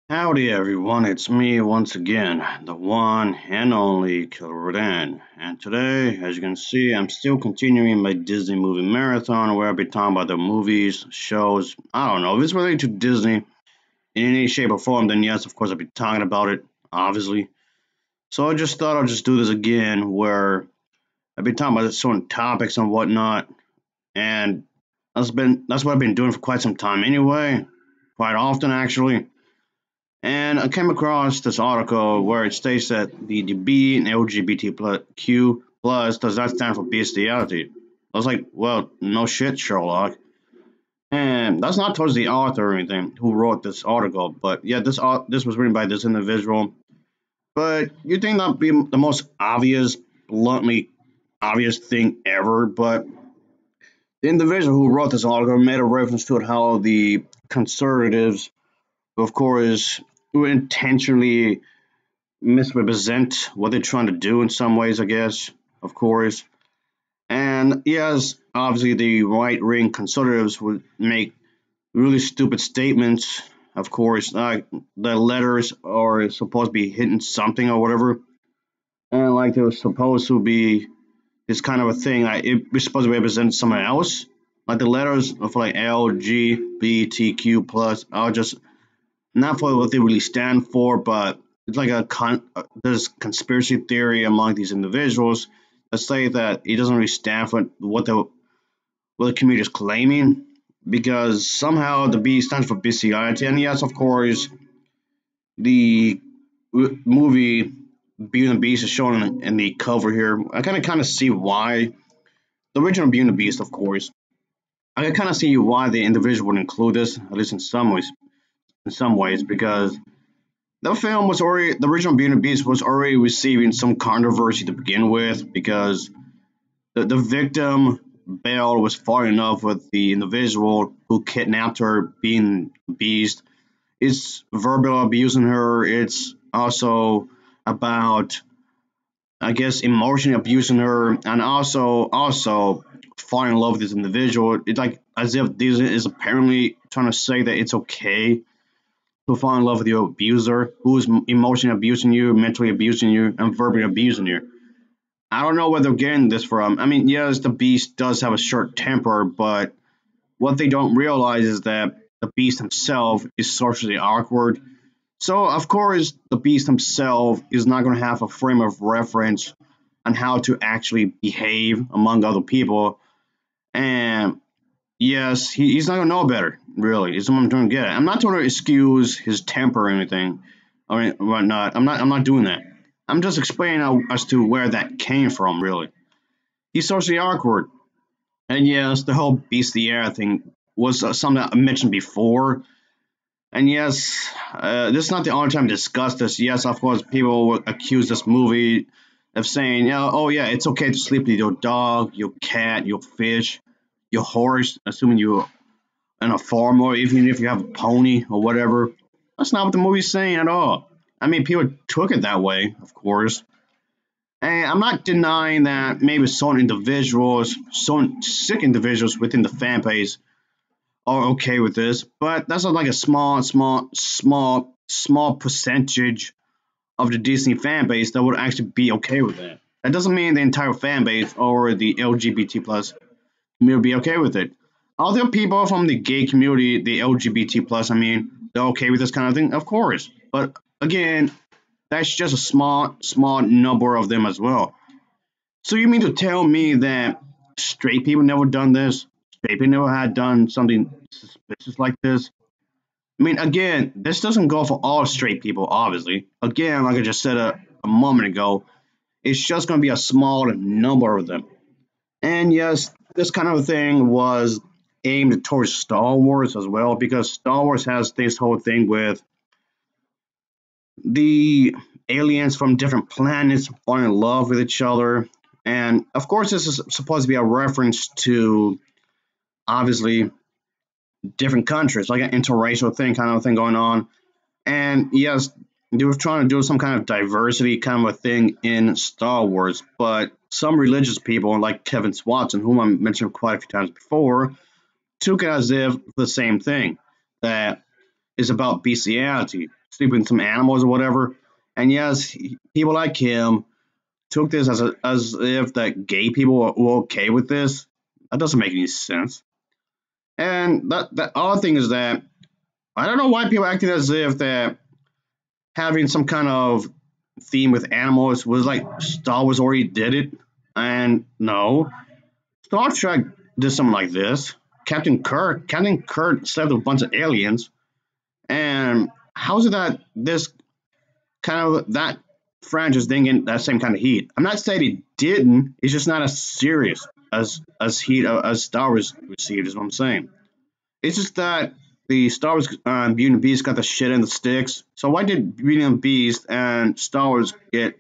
Howdy everyone, it's me once again, the one and only Killer Rodan. And today, as you can see, I'm still continuing my Disney movie marathon where I'll be talking about the movies, shows, I don't know, if it's related to Disney in any shape or form, then yes, of course I'll be talking about it, obviously. So I just thought I'll just do this again where I'll be talking about certain topics and whatnot, and that's what I've been doing for quite some time anyway, quite often actually. And I came across this article where it states that the B in LGBTQ plus does not stand for bestiality. I was like, well, no shit, Sherlock. And that's not towards the author or anything who wrote this article, but yeah, this was written by this individual. But you think that'd be the most obvious, bluntly obvious thing ever, but the individual who wrote this article made a reference to it how the conservatives, of course, who intentionally misrepresent what they're trying to do in some ways, I guess, of course. And yes, obviously the right wing conservatives would make really stupid statements, of course, like the letters are supposed to be hitting something or whatever. And like they were supposed to be this kind of a thing, like it was supposed to represent someone else. Like the letters of like LGBTQ plus are just not for what they really stand for, but it's like there's conspiracy theory among these individuals that say that it doesn't really stand for what the community is claiming because somehow the B stands for bestiality, and yes, of course, the movie Beauty and the Beast is shown in the cover here. I kind of see why the original Beauty and the Beast, of course. I can kind of see why the individual would include this, at least in some ways. In some ways, because the original Beauty and the Beast was already receiving some controversy to begin with because the victim, Belle, was falling in love with the individual who kidnapped her, being the Beast. It's verbal abusing her. It's also about, I guess, emotionally abusing her, and also falling in love with this individual. It's like as if Disney is apparently trying to say that it's okay to fall in love with your abuser who's emotionally abusing you, mentally abusing you, and verbally abusing you. I don't know where they're getting this from. I mean, yes, the beast does have a short temper, but what they don't realize is that the beast himself is socially awkward. So, of course, the beast himself is not going to have a frame of reference on how to actually behave among other people. And yes, he's not gonna know better. Really, is what I'm trying to get at. I'm not trying to excuse his temper or anything. I mean, whatnot. I'm not doing that. I'm just explaining as to where that came from. Really, he's socially awkward. And yes, the whole bestiaire thing was something I mentioned before. And yes, this is not the only time to discuss this. Yes, of course, people will accuse this movie of saying, oh yeah, it's okay to sleep with your dog, your cat, your fish, your horse, assuming you're in a farm or even if you have a pony or whatever. That's not what the movie's saying at all. I mean, people took it that way, of course. And I'm not denying that maybe some individuals, some sick individuals within the fan base are okay with this, but that's like a small percentage of the Disney fan base that would actually be okay with that. That doesn't mean the entire fan base or the LGBT plus community be okay with it. Other people from the gay community, the LGBT plus, I mean, they're okay with this kind of thing, of course. But again, that's just a small number of them as well. So you mean to tell me that straight people never done this? Straight people never had done something suspicious like this? I mean, again, this doesn't go for all straight people, obviously. Again, like I just said a moment ago, it's just going to be a small number of them. And yes, this kind of thing was aimed towards Star Wars as well, because Star Wars has this whole thing with the aliens from different planets falling in love with each other. And of course, this is supposed to be a reference to obviously different countries, like an interracial thing, kind of thing going on. And yes, they were trying to do some kind of diversity kind of a thing in Star Wars, but some religious people, like Kevin Swanson, whom I mentioned quite a few times before, took it as if the same thing that is about bestiality. sleeping with some animals or whatever. And yes, people like him took this as if that gay people were okay with this. That doesn't make any sense. And the other thing is that I don't know why people acted as if that having some kind of theme with animals was like Star Wars already did it. And no, Star Trek did something like this. Captain Kirk slept with a bunch of aliens. And how's it that this kind of that franchise didn't get that same kind of heat? I'm not saying it didn't. It's just not as serious as heat as Star Wars received. Is what I'm saying. It's just that the Star Wars Beauty and the Beast got the shit in the sticks. So why did Beauty and the Beast and Star Wars get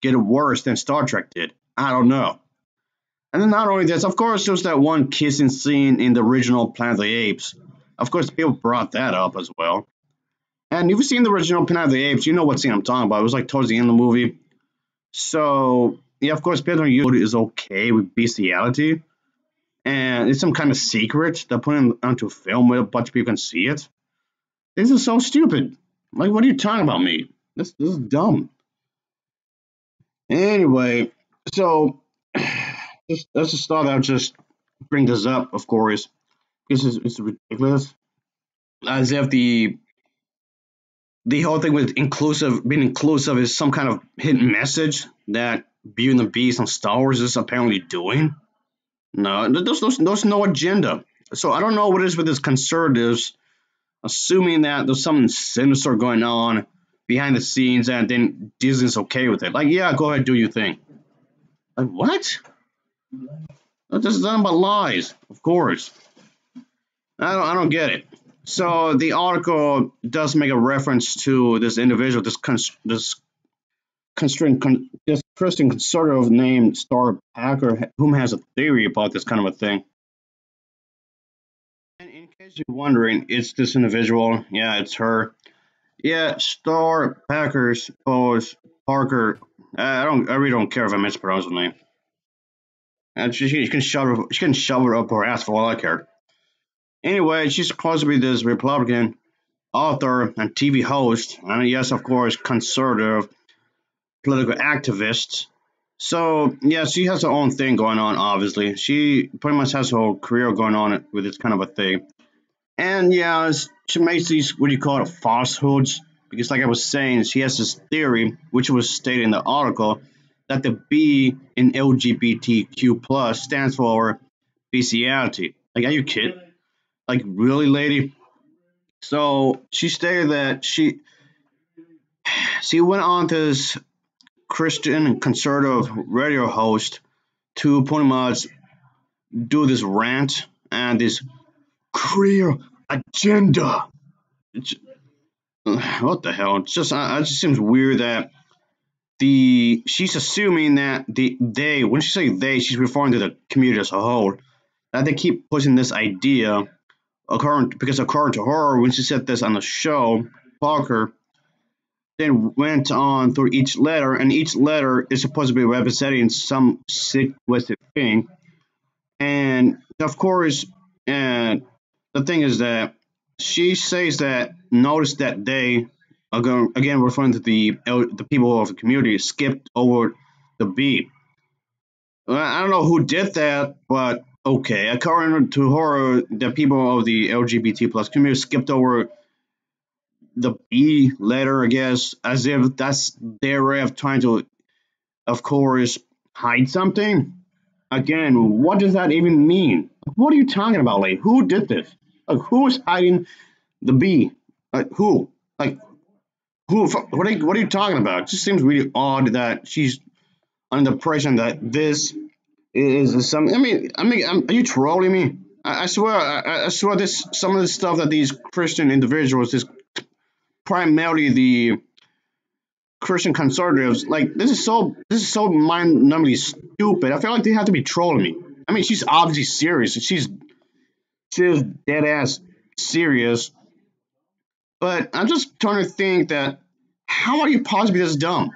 it worse than Star Trek did? I don't know. And then not only this, of course, there's that one kissing scene in the original Planet of the Apes. Of course, people brought that up as well. And if you've seen the original Planet of the Apes, you know what scene I'm talking about. It was like towards the end of the movie. So yeah, of course, Pedro is okay with bestiality, and it's some kind of secret they're putting onto film where a bunch of people can see it. This is so stupid. Like, what are you talking about, me? This is dumb. Anyway, so let's just start out. Just bring this up, of course, because it's ridiculous. As if the whole thing with being inclusive is some kind of hidden message that Beauty and the Beast and Star Wars is apparently doing. No, there's no agenda. So I don't know what it is with these conservatives, assuming that there's something sinister going on behind the scenes, and then Disney's okay with it. Like, yeah, go ahead, do your thing. Like, what? This is nothing but lies, of course. I don't get it. So the article does make a reference to this individual, this Christian conservative named Star Packer, whom has a theory about this kind of a thing. And in case you're wondering, it's this individual. Yeah, it's her. Yeah, Star Packers Pose Parker. I really don't care if I mispronounce the name. And she can shove it up her ass for all I care. Anyway, she's supposed to be this Republican author and TV host, and yes, of course, conservative political activist. So yeah, she has her own thing going on. Obviously, she pretty much has her whole career going on with this kind of a thing. And yeah, she makes these what do you call it falsehoods because, like I was saying, she has this theory, which was stated in the article, that the B in LGBTQ plus stands for bestiality. Like, are you kidding? Like, really, lady? So she stated that she went on to this Christian and conservative radio host to pretty much do this rant and this queer agenda. It's, what the hell? It's just it just seems weird that she's assuming that they when she say they, she's referring to the community as a whole, that they keep pushing this idea according to her, when she said this on the show, Parker then went on through each letter, and each letter is supposed to be representing some sick, twisted thing. And of course, and the thing is that she says that notice that they again referring to the people of the community skipped over the B. I don't know who did that, but okay. According to her, the people of the LGBT plus community skipped over the B letter, I guess, as if that's their way of trying to, of course, hide something. Again, what does that even mean? What are you talking about, like? Who did this? Like, who is hiding the B? Like, who? Like, who? What are you talking about? It just seems really odd that she's under the impression that this is some. Are you trolling me? I swear, I swear, this some of the stuff that these Christian individuals, this primarily the Christian conservatives, like this is so mind-numbingly stupid. I feel like they have to be trolling me. I mean, she's obviously serious. She's dead ass serious. But I'm just trying to think that how are you possibly this dumb?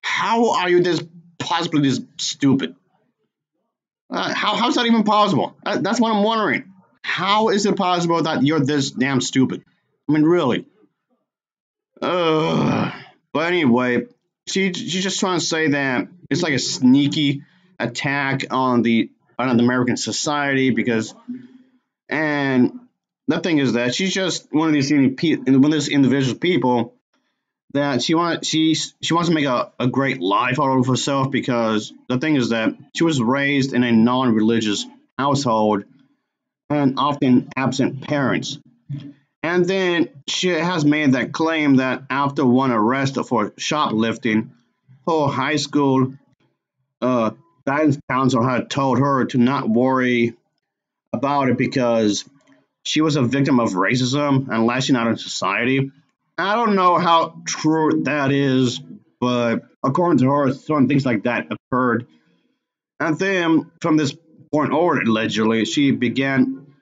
How are you this possibly this stupid? How's that even possible? That's what I'm wondering. How is it possible that you're this damn stupid? I mean, really. Uh, but anyway, she's just trying to say that it's like a sneaky attack on the American society because and the thing is that she's just one of these individual people that she wants to make a great life out of herself because the thing is that she was raised in a non-religious household and often absent parents. And then she has made that claim that after one arrest for shoplifting, her high school uh, guidance counselor had told her to not worry about it because she was a victim of racism and lashing out in society. I don't know how true that is, but according to her, certain things like that occurred. And then from this point onward, allegedly, she began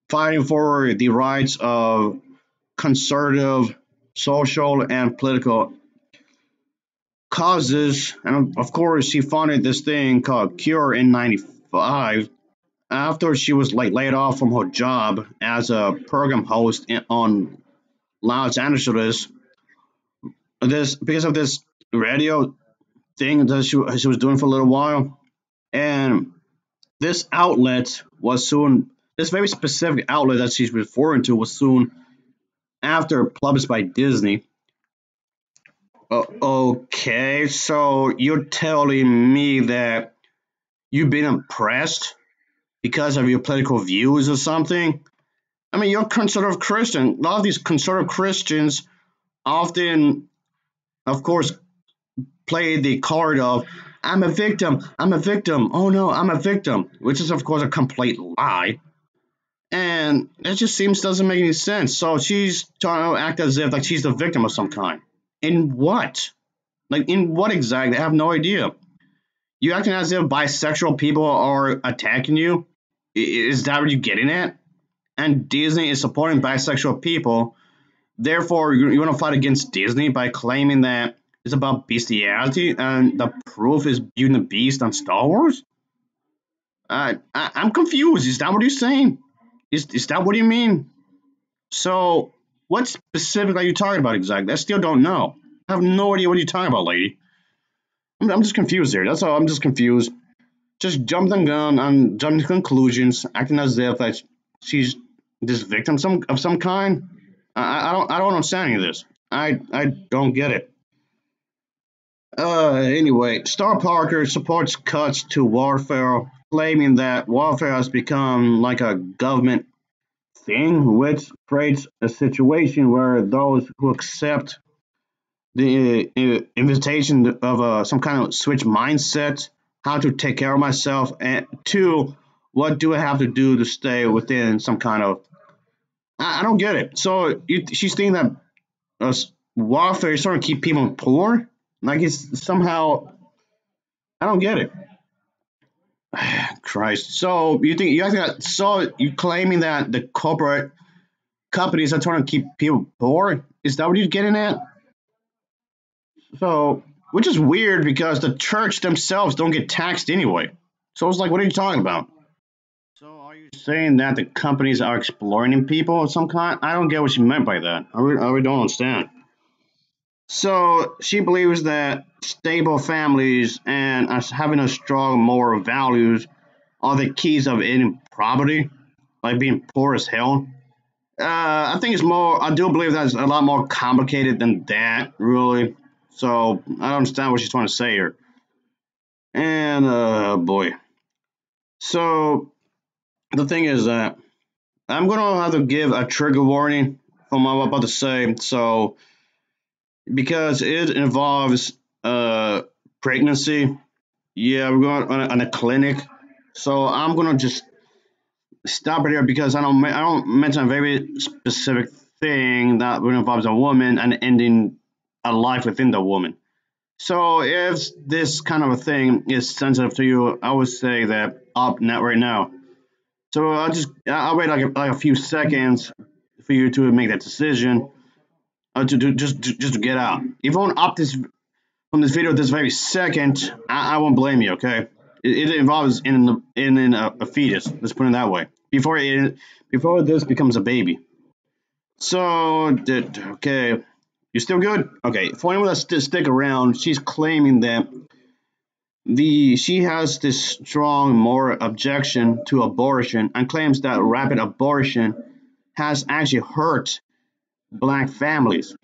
fighting for the rights of conservative social and political causes. And of course, she founded this thing called Cure in 95 after she was like laid off from her job as a program host on Los Angeles. This because of this radio thing that she was doing for a little while. And this outlet was soon, this very specific outlet that she's referring to was soon after published by Disney. Okay, so you're telling me that you've been impressed because of your political views or something? I mean, you're a conservative Christian. A lot of these conservative Christians often, of course, play the card of, I'm a victim, oh no, I'm a victim, which is, of course, a complete lie. And it just seems doesn't make any sense. So she's trying to act as if like she's the victim of some kind. In what? Like in what exactly? I have no idea. You acting as if bisexual people are attacking you? Is that what you're getting at? And Disney is supporting bisexual people. Therefore, you want to fight against Disney by claiming that it's about bestiality and the proof is Beauty and the Beast on Star Wars? I'm confused. Is that what you're saying? Is that what you mean? So, what specifically are you talking about exactly? I still don't know. I have no idea what you're talking about, lady. I'm just confused here. That's all. I'm just confused. Just jumped the gun and jumping to conclusions, acting as if like she's this victim of some kind. I don't understand any of this. I don't get it. Anyway, Star Parker supports cuts to warfare, claiming that warfare has become like a government thing, which creates a situation where those who accept the invitation of some kind of switch mindset, how to take care of myself, and two, what do I have to do to stay within some kind of. I don't get it. So she's thinking that uh, warfare is trying to keep people poor, like it's somehow. I don't get it. Christ. So you think you guys got so you claiming that the corporate companies are trying to keep people poor? Is that what you're getting at? So, which is weird because the church themselves don't get taxed anyway. So it's like, what are you talking about? So are you saying that the companies are exploiting people of some kind? I don't get what you meant by that. I really don't understand. So she believes that stable families and us having a strong moral values are the keys of any poverty, like being poor as hell. I think it's more. I do believe that's a lot more complicated than that, really. So I don't understand what she's trying to say here. And boy, so the thing is that I'm gonna have to give a trigger warning from what I'm about to say. So because it involves pregnancy, yeah, we're going on a clinic. So I'm gonna just stop it here because I don't mention a very specific thing that involves a woman and ending a life within the woman. So if this kind of a thing is sensitive to you, I would say that up net right now. So I'll wait like a few seconds for you to make that decision just to get out. If you want to opt this from this video this very second, I won't blame you. Okay, it involves in a fetus. Let's put it that way. Before this becomes a baby. So okay. You still good? Okay. For anyone that stick around, she's claiming that she has this strong moral objection to abortion and claims that rapid abortion has actually hurt black families.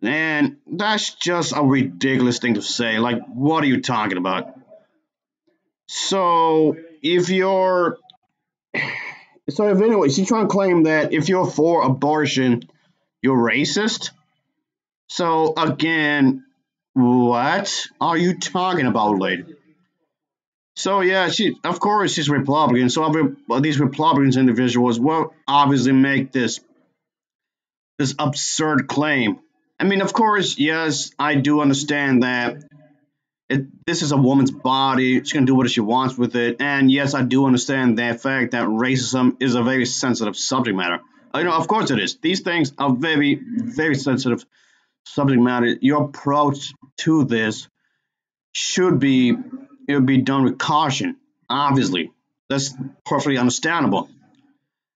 And that's just a ridiculous thing to say. Like, what are you talking about? So if you're if anyway, she's trying to claim that if you're for abortion, you're racist. So again, what are you talking about, lady? So yeah, she of course she's Republican. So these Republicans individuals will obviously make this absurd claim. I mean, of course, yes, I do understand that this is a woman's body. She's gonna do what she wants with it, and yes, I do understand the fact that racism is a very sensitive subject matter. Of course it is. These things are very, very sensitive subject matter. Your approach to this should be it would be done with caution. Obviously, that's perfectly understandable.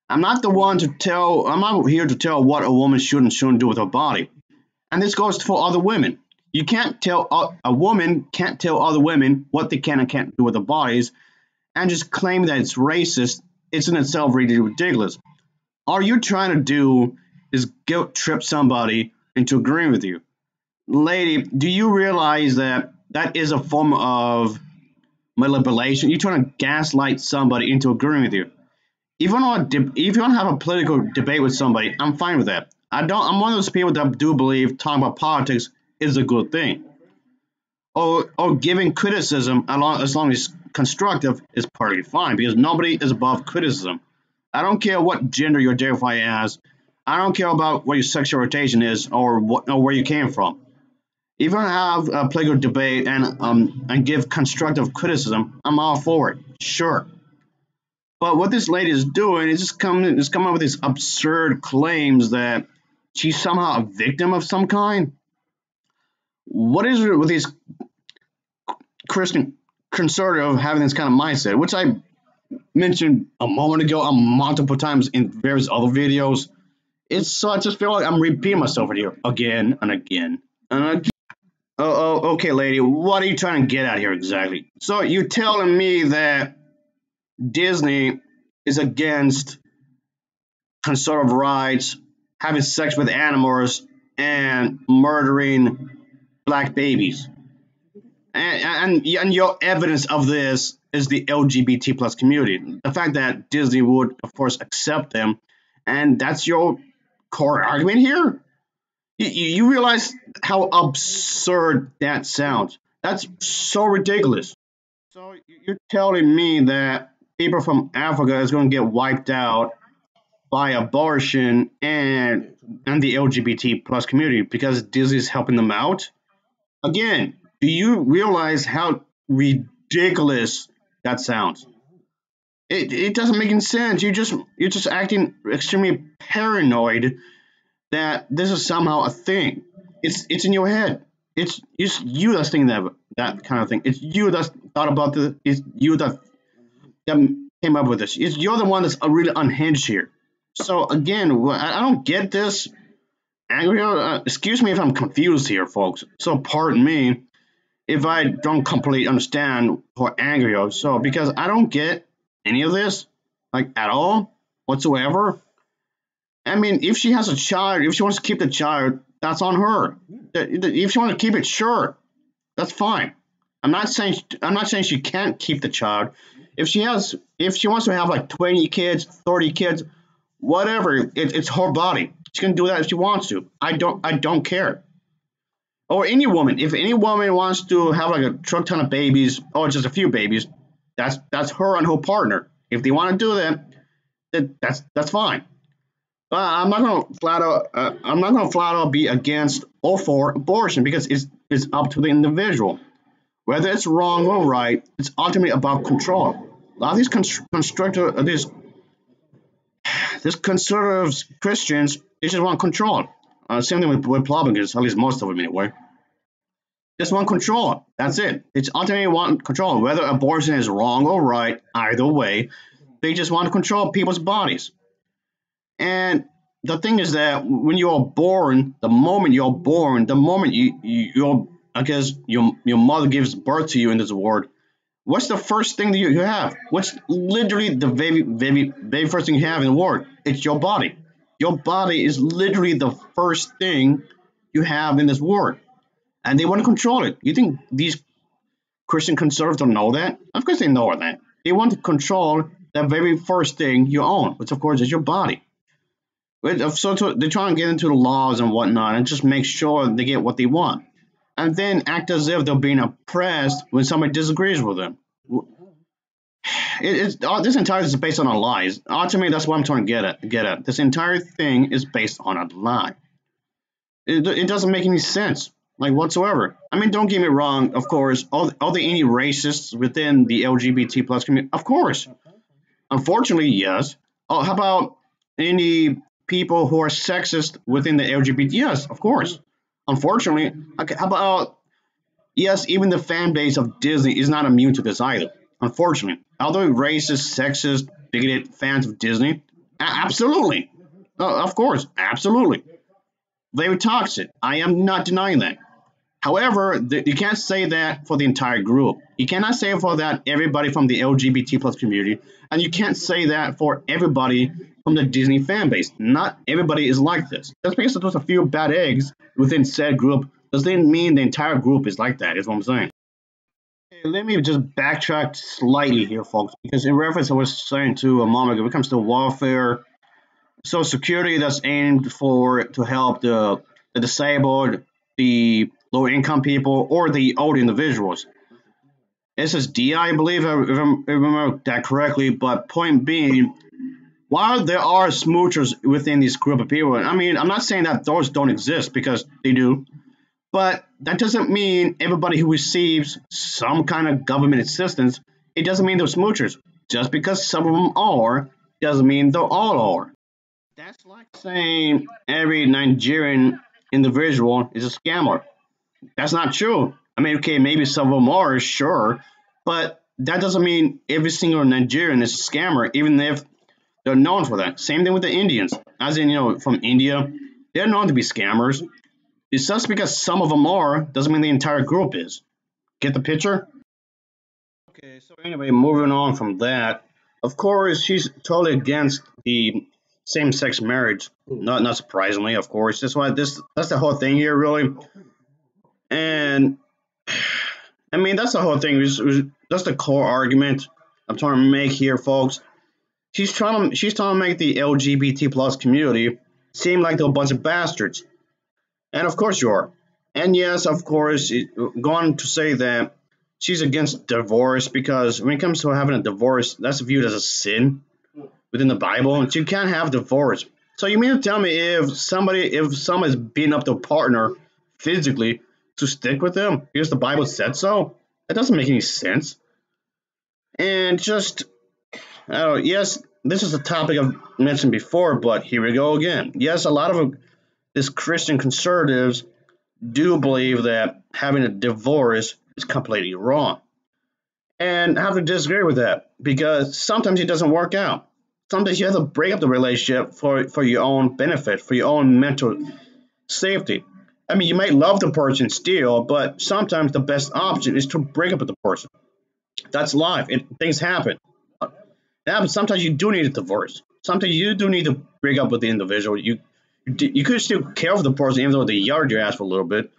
I'm not the one to tell. I'm not here to tell what a woman should and shouldn't do with her body. And this goes for other women. You can't tell a woman can't tell other women what they can and can't do with their bodies, and just claim that it's racist. It's in itself really ridiculous. All you're trying to do is guilt trip somebody into agreeing with you, lady. Do you realize that that is a form of manipulation? You're trying to gaslight somebody into agreeing with you. If you don't have a political debate with somebody, I'm fine with that. I don't. I'm one of those people that do believe talking about politics is a good thing, or giving criticism as long as constructive is perfectly fine because nobody is above criticism. I don't care what gender you identify as. I don't care about what your sexual orientation is or where you came from. If you have a political debate and give constructive criticism, I'm all for it. Sure. But what this lady is doing is just coming up with these absurd claims that she's somehow a victim of some kind. What is it with these Christian conservative having this kind of mindset, which I mentioned a moment ago multiple times in various other videos? It's so I just feel like I'm repeating myself here again and again and again. Okay, lady, what are you trying to get at here exactly? So you're telling me that Disney is against conservative rights, having sex with animals, and murdering black babies. And your evidence of this is the LGBT plus community. The fact that Disney would, of course, accept them, and that's your core argument here. You realize how absurd that sounds? That's so ridiculous. So you're telling me that people from Africa is going to get wiped out by abortion and the LGBT plus community because Disney is helping them out? Again, do you realize how ridiculous that sounds? It doesn't make any sense. You're just acting extremely paranoid that this is somehow a thing. It's in your head. It's you that's thinking that kind of thing. It's you that's thought about this. It's you that came up with this. You're the one that's really unhinged here. So again, I don't get this. Excuse me if I'm confused here, folks. So pardon me if I don't completely understand what angry are. So because I don't get any of this, like at all, whatsoever. I mean, if she has a child, if she wants to keep the child, that's on her. If she wants to keep it, sure, that's fine. I'm not saying she can't keep the child. If she wants to have like 20 kids, 30 kids, whatever, it's her body. She can do that if she wants to. I don't care. Or any woman, if any woman wants to have like a truck ton of babies or just a few babies, that's her and her partner. If they want to do that, that's fine. I'm not gonna flat out be against or for abortion because it's up to the individual. Whether it's wrong or right, it's ultimately about control. A lot of these these conservative Christians, they just want control. Same thing with Republicans, at least most of them anyway. Just want control. That's it. It's ultimately want control. Whether abortion is wrong or right, either way, they just want to control people's bodies. And the thing is that when you're born, the moment you're, I guess your mother gives birth to you in this world, what's the first thing that you have? What's literally the very first thing you have in the world? It's your body. Your body is literally the first thing you have in this world, and they want to control it. You think these Christian conservatives don't know that? Of course they know that. They want to control the very first thing you own, which of course is your body. They try and get into the laws and whatnot and just make sure they get what they want. And then act as if they're being oppressed when somebody disagrees with them. This entire thing is based on a lie. Ultimately, that's what I'm trying to get at. This entire thing is based on a lie. It doesn't make any sense, like whatsoever. I mean, don't get me wrong. Of course, are there any racists within the LGBT plus community? Of course. Unfortunately, yes. Oh, how about any people who are sexist within the LGBT? Yes, of course. Unfortunately, okay, how about yes, even the fan base of Disney is not immune to this either. Unfortunately, although racist, sexist, bigoted fans of Disney, absolutely, of course, absolutely, very toxic. I am not denying that. However, you can't say that for the entire group. You cannot say for that everybody from the LGBT plus community, and you can't say that for everybody from the Disney fan base. Not everybody is like this. Just because there's a few bad eggs within said group doesn't mean the entire group is like that. Is what I'm saying. Okay, let me just backtrack slightly here, folks, because in reference to what I was saying to a moment ago, when it comes to warfare, Social Security that's aimed for to help the disabled, the low income people, or the old individuals. SSDI, I believe, if I remember that correctly. But point being, while there are smoochers within this group of people, I mean, I'm not saying that those don't exist because they do, but that doesn't mean everybody who receives some kind of government assistance, it doesn't mean they're smoochers. Just because some of them are, doesn't mean they all are. That's like saying every Nigerian individual is a scammer. That's not true. I mean, okay, maybe some of them are, sure, but that doesn't mean every single Nigerian is a scammer, even if they're known for that. Same thing with the Indians, as in, from India, they're known to be scammers. It's just because some of them are doesn't mean the entire group is. Get the picture? Okay, so anyway, moving on from that, of course, she's totally against the same-sex marriage. Not surprisingly, of course. That's the whole thing here, really. And I mean, that's the whole thing. That's the core argument I'm trying to make here, folks. She's trying to make the LGBT plus community seem like they're a bunch of bastards. And of course you are. And yes, of course, going to say that she's against divorce because when it comes to having a divorce, that's viewed as a sin within the Bible, and you can't have divorce. So you mean to tell me if someone's beating up their partner physically to stick with them because the Bible said so? That doesn't make any sense. And just, I don't know, yes, this is a topic I've mentioned before, but here we go again. Yes, a lot of these Christian conservatives do believe that having a divorce is completely wrong. And I have to disagree with that because sometimes it doesn't work out. Sometimes you have to break up the relationship for your own benefit, for your own mental safety. I mean, you might love the person still, but sometimes the best option is to break up with the person. That's life. Things happen. Yeah, but sometimes you do need a divorce. Sometimes you do need to break up with the individual. You could still care for the person even though they yard your ass for a little bit.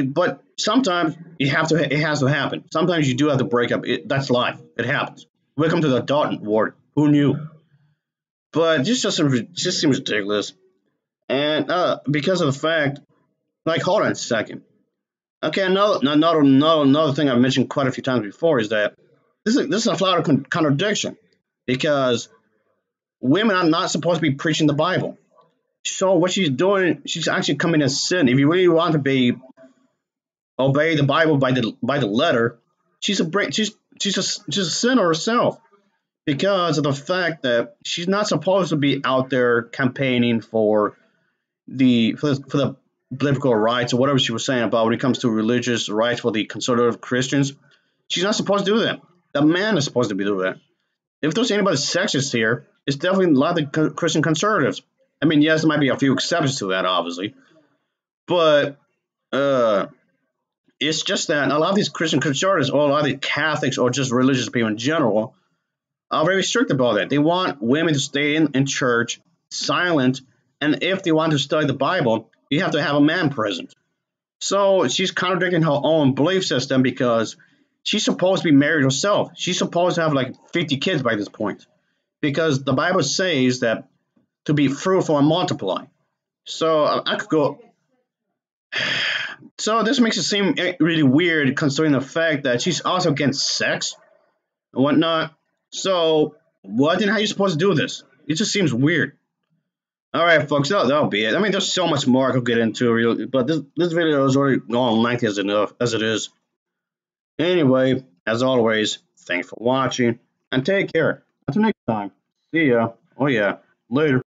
But sometimes it has to happen. Sometimes you do have to break up. That's life. It happens. Welcome to the adult world. Who knew? But this just seems ridiculous. And because of the fact, like, hold on a second. Okay, another thing I've mentioned quite a few times before is that this is a flat out contradiction because women are not supposed to be preaching the Bible. So what she's doing, she's actually committing a sin. If you really want to obey the Bible by the letter, she's a sinner herself because of the fact that she's not supposed to be out there campaigning for the biblical rights or whatever she was saying about when it comes to religious rights for the conservative Christians. She's not supposed to do that. The man is supposed to be doing that. If there's anybody sexist here, it's definitely a lot of the Christian conservatives. I mean, yes, there might be a few exceptions to that, obviously, but uh, it's just that a lot of these Christian conservatives, or a lot of the Catholics, or just religious people in general, are very strict about that. They want women to stay in church, silent, and if they want to study the Bible, you have to have a man present. So she's contradicting her own belief system because she's supposed to be married herself. She's supposed to have like 50 kids by this point because the Bible says that to be fruitful and multiply. So I could go. So this makes it seem really weird considering the fact that she's also against sex and whatnot. So what then? How are you supposed to do this? It just seems weird. All right, folks, that'll be it. I mean, there's so much more I could get into, really, but this video is already gone lengthy as enough as it is. Anyway, as always, thanks for watching and take care. Until next time, see ya. Oh yeah, later.